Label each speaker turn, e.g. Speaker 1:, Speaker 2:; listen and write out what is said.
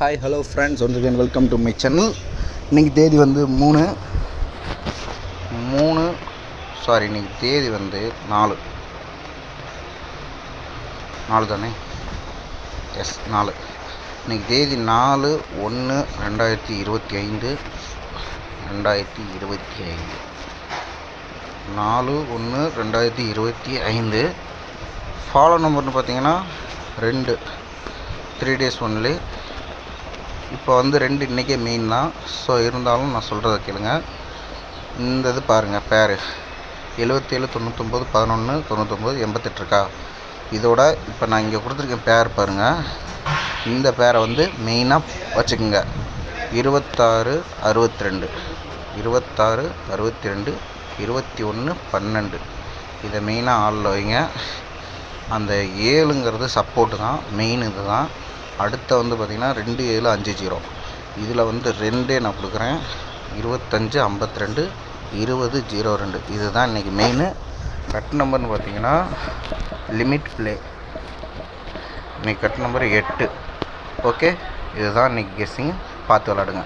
Speaker 1: Hi hello friends, once again welcome to my channel. இன்றைக்கி தேதி வந்து இன்றைக்கி தேதி வந்து 4 தானே? எஸ் 4. இன்றைக்கி தேதி 4/1/2025 4/1/2025. ஃபாலோ நம்பர்னு பார்த்தீங்கன்னா 2 3 days ஒன்லி. இப்போ வந்து 2 இன்றைக்கே மெயின் தான். ஸோ இருந்தாலும் நான் சொல்கிறத கேளுங்க. இந்த இது பாருங்கள், பேரு 77 99 11 99 88 இருக்கா? இதோட இப்போ நான் இங்கே கொடுத்துருக்கேன் பேர் பாருங்கள். இந்த பேரை வந்து மெயினாக வச்சுக்கோங்க. 26 62 26 62 21 12 இதை மெயினாக ஆளில் வைங்க. அந்த 7ங்கிறது சப்போர்ட்டு தான், மெயின் இது தான். அடுத்த வந்து பார்த்திங்கன்னா 2750. இதில் வந்து 2 நான் கொடுக்குறேன். 25 52 20 02 இதுதான் இன்றைக்கி மெயின். கட் நம்பர்னு பார்த்தீங்கன்னா லிமிட் ப்ளே. இன்றைக்கி கட் நம்பர் 8. ஓகே, இதுதான் இன்றைக்கி கெஸ்ஸிங். பார்த்து விளாடுங்க.